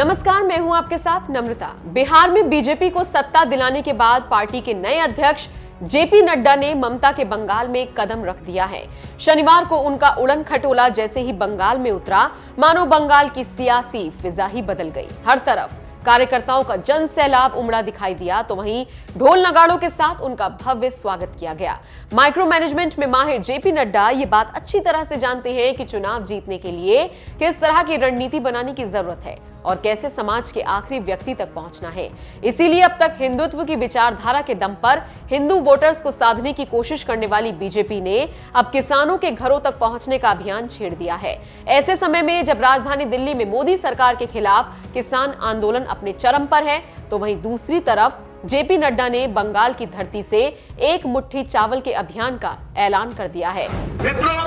नमस्कार, मैं हूं आपके साथ नम्रता। बिहार में बीजेपी को सत्ता दिलाने के बाद पार्टी के नए अध्यक्ष जेपी नड्डा ने ममता के बंगाल में कदम रख दिया है। शनिवार को उनका उड़न खटोला जैसे ही बंगाल में उतरा, मानो बंगाल की सियासी फिजा ही बदल गई। हर तरफ कार्यकर्ताओं का जन सैलाब उमड़ा दिखाई दिया, तो वहीं ढोल नगाड़ों के साथ उनका भव्य स्वागत किया गया। माइक्रो मैनेजमेंट में माहिर जेपी नड्डा ये बात अच्छी तरह से जानते हैं कि चुनाव जीतने के लिए किस तरह की रणनीति बनाने की जरूरत है और कैसे समाज के आखिरी व्यक्ति तक पहुंचना है। इसीलिए अब तक हिंदुत्व की विचारधारा के दम पर हिंदू वोटर्स को साधने की कोशिश करने वाली बीजेपी ने अब किसानों के घरों तक पहुंचने का अभियान छेड़ दिया है। ऐसे समय में जब राजधानी दिल्ली में मोदी सरकार के खिलाफ किसान आंदोलन अपने चरम पर है, तो वहीं दूसरी तरफ जेपी नड्डा ने बंगाल की धरती से एक मुट्ठी चावल के अभियान का ऐलान कर दिया है। मित्रों,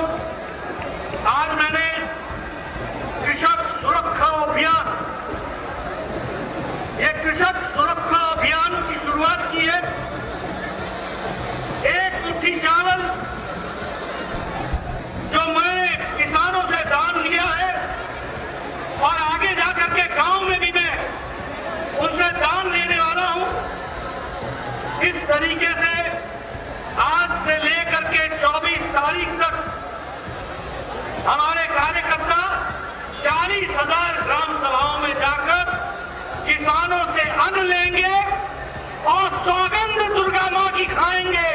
आज मैंने कृषक सुरक्षा अभियान, ये कृषक सुरक्षा अभियान की शुरुआत की है। एक मुट्ठी चावल जो मैंने किसानों से दान लिया है और आगे जाकर के गांव में भी मैं उनसे दान लेने वाला हूं। इस तरीके से आज से लेकर के 24 तारीख तक हमारे कार्यकर्ता 40,000 ग्राम सभाओं में जाकर किसानों से अन्न लेंगे और सौगंध दुर्गा मां की खाएंगे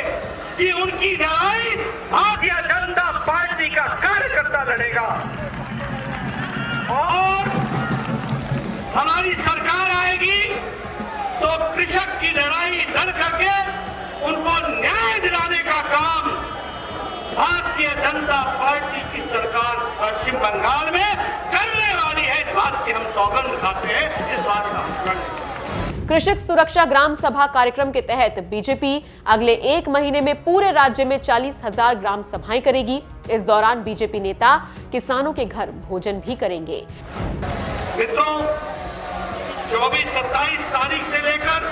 कि उनकी लड़ाई भारतीय जनता पार्टी का कार्यकर्ता लड़ेगा और हमारी सरकार आएगी तो कृषक की लड़ाई लड़ करके उनको न्याय दिलाने का काम भारतीय जनता पार्टी की सरकार पश्चिम बंगाल में करने वाली है। इस बात की हम सौगंध खाते हैं, इस बात का हम करने। कृषक सुरक्षा ग्राम सभा कार्यक्रम के तहत बीजेपी अगले 1 महीने में पूरे राज्य में 40,000 ग्राम सभाएं करेगी। इस दौरान बीजेपी नेता किसानों के घर भोजन भी करेंगे। मित्रों, 24-27 तारीख से लेकर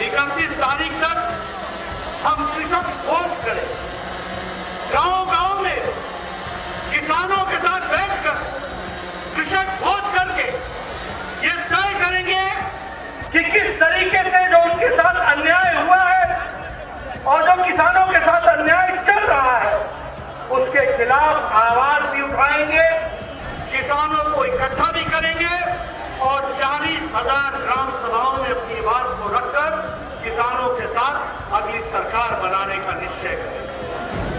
31 तारीख तक हम कृषक भोज करें। गांव-गांव में किसानों के साथ बैठकर कृषक भोज करके ये तय करेंगे कि किस तरीके से जो उनके साथ अन्याय हुआ है और जो किसानों के साथ अन्याय चल रहा है उसके खिलाफ आवाज भी उठाएंगे, किसानों को इकट्ठा भी करेंगे और 40,000 ग्राम सभाओं में अपनी बात को रखकर किसानों के साथ अगली सरकार बनाने का निश्चय करेंगे।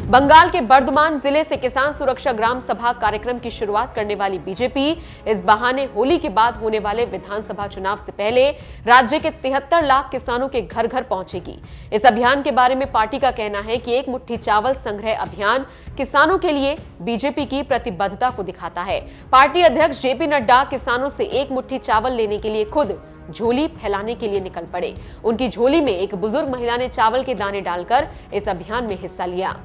बंगाल के बर्धमान जिले से किसान सुरक्षा ग्राम सभा कार्यक्रम की शुरुआत करने वाली बीजेपी इस बहाने होली के बाद होने वाले विधानसभा चुनाव से पहले राज्य के 73 लाख किसानों के घर घर पहुंचेगी। इस अभियान के बारे में पार्टी का कहना है कि एक मुट्ठी चावल संग्रह अभियान किसानों के लिए बीजेपी की प्रतिबद्धता को दिखाता है। पार्टी अध्यक्ष जेपी नड्डा किसानों से एक मुट्ठी चावल लेने के लिए खुद झोली फैलाने के लिए निकल पड़े। उनकी झोली में एक बुजुर्ग महिला ने चावल के दाने डालकर इस अभियान में हिस्सा लिया।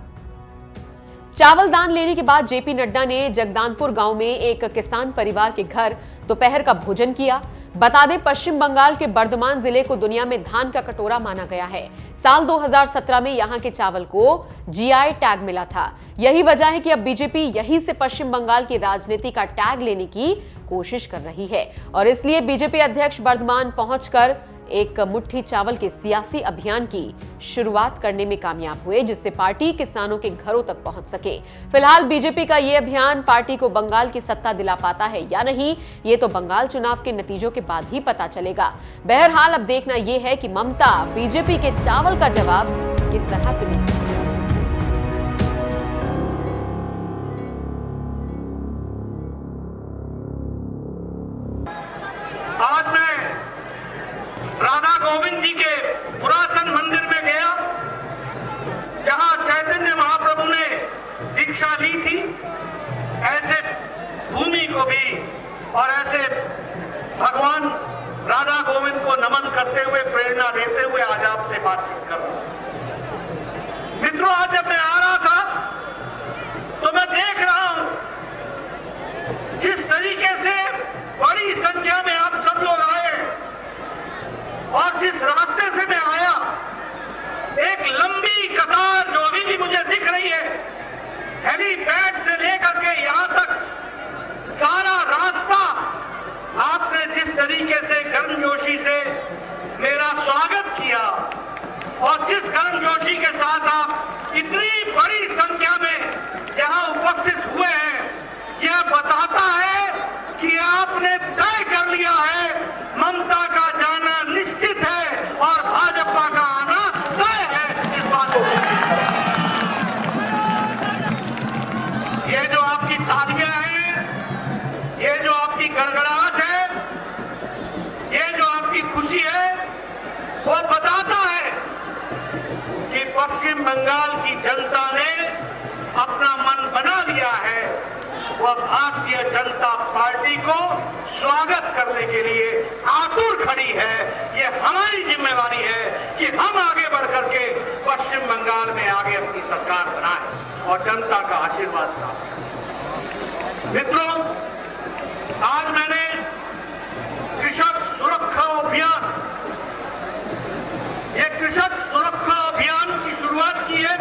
चावल दान लेने के बाद जेपी नड्डा ने जगदानपुर गांव में एक किसान परिवार के घर दोपहर का भोजन किया। बता दें, पश्चिम बंगाल के बर्धमान जिले को दुनिया में धान का कटोरा माना गया है। साल 2017 में यहां के चावल को जीआई टैग मिला था। यही वजह है कि अब बीजेपी यहीं से पश्चिम बंगाल की राजनीति का टैग लेने की कोशिश कर रही है और इसलिए बीजेपी अध्यक्ष बर्धमान पहुंचकर एक मुट्ठी चावल के सियासी अभियान की शुरुआत करने में कामयाब हुए, जिससे पार्टी किसानों के घरों तक पहुंच सके। फिलहाल बीजेपी का ये अभियान पार्टी को बंगाल की सत्ता दिला पाता है या नहीं, ये तो बंगाल चुनाव के नतीजों के बाद ही पता चलेगा। बहरहाल अब देखना यह है कि ममता बीजेपी के चावल का जवाब किस तरह से देती है। आज मैं राधा गोविंद जी के पुरातन मंदिर में गया, जहां चैतन्य महाप्रभु ने दीक्षा ली थी। ऐसे भूमि को भी और ऐसे भगवान राधा गोविंद को नमन करते हुए, प्रेरणा देते हुए आज आपसे बातचीत कर रहा हूं। मित्रों, आज जब मैं आ रहा था तो मैं देख रहा हूं जिस तरीके से बड़ी संख्या में आप सब लोग आए और जिस रास्ते से मैं आया, एक लंबी कतार जो अभी भी मुझे दिख रही है, हेलीपैड से लेकर के यहां तक सारा रास्ता आपने जिस तरीके से गर्मजोशी से मेरा स्वागत किया और जिस गर्मजोशी के साथ आप इतनी बड़ी संख्या में यहां उपस्थित हुए हैं, यह बताता है कि आपने तय कर लिया है ममता का जाना निश्चित है और भाजपा का आना तय है। इस बात को ये जो आपकी तालियां हैं, ये जो आपकी गड़गड़ाहट है, ये जो आपकी खुशी है, वो बताता है कि पश्चिम बंगाल की जनता ने अपना मन बना लिया है। वह भारतीय जनता पार्टी को स्वागत करने के लिए आतुर खड़ी है। ये हमारी जिम्मेवारी है कि हम आगे बढ़ करके पश्चिम बंगाल में आगे अपनी सरकार बनाएं और जनता का आशीर्वाद प्राप्त। मित्रों, आज मैंने कृषक सुरक्षा अभियान, ये कृषक सुरक्षा अभियान की शुरुआत की है।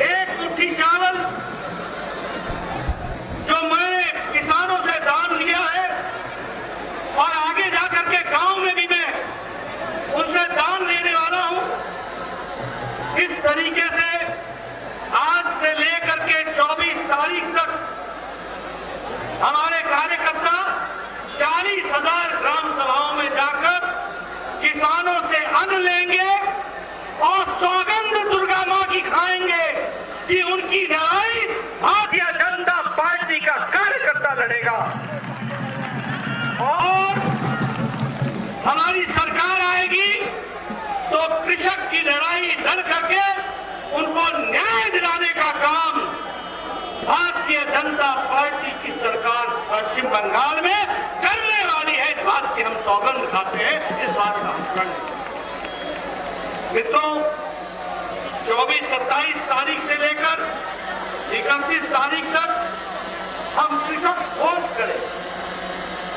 एक मुट्ठी चावल जो मैंने किसानों से दान लिया है और आगे जाकर के गांव में भी मैं उनसे दान लेने वाला हूं, इस तरीके से आज से लेकर के 24 तारीख तक हमारे कार्यकर्ता 40,000 ग्राम सभाओं में जाकर किसानों से अन्न लेंगे और सौगंध दुर्गा मां की खाएंगे कि उनकी लड़ाई भारतीय जनता पार्टी का कार्यकर्ता लड़ेगा और हमारी सरकार आएगी तो कृषक की लड़ाई लड़ करके उनको न्याय दिलाने का काम भारतीय जनता पार्टी की सरकार पश्चिम बंगाल में करने वाली है। इस बात की हम सौगंध खाते हैं, इस बात का हम करने। मित्रों, 24-27 तारीख से लेकर 31 तारीख तक हम कृषक भोज करें।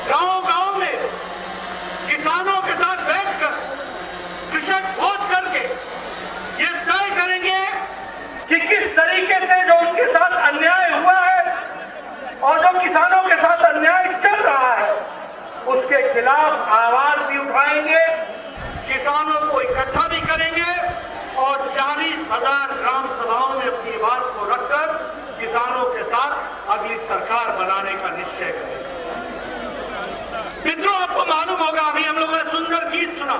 गांव-गांव में किसानों के साथ बैठकर कृषक भोज करके ये तय करेंगे कि किस तरीके से जो उनके साथ अन्याय हुआ है और जो किसानों के साथ अन्याय चल रहा है उसके खिलाफ आवाज भी उठाएंगे, किसानों को इकट्ठा भी करेंगे और 40,000 ग्राम सभाओं में अपनी बात को रखकर किसानों के साथ अगली सरकार बनाने का निश्चय करेंगे। मित्रों, आपको मालूम होगा, अभी हम लोगों ने सुंदर गीत सुना।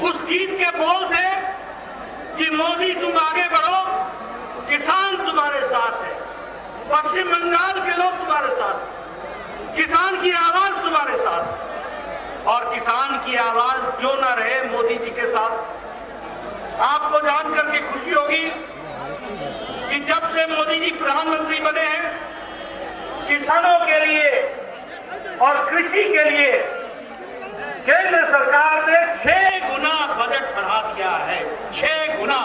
उस गीत के बोल थे कि मोदी तुम आगे बढ़ो, किसान तुम्हारे साथ है, पश्चिम बंगाल के लोग तुम्हारे साथ, किसान की आवाज तुम्हारे साथ। और किसान की आवाज क्यों न रहे मोदी जी के साथ। आपको जानकर के खुशी होगी कि जब से मोदी जी प्रधानमंत्री बने हैं, किसानों के लिए और कृषि के लिए केंद्र सरकार ने 6 गुना बजट बढ़ा दिया है। 6 गुना।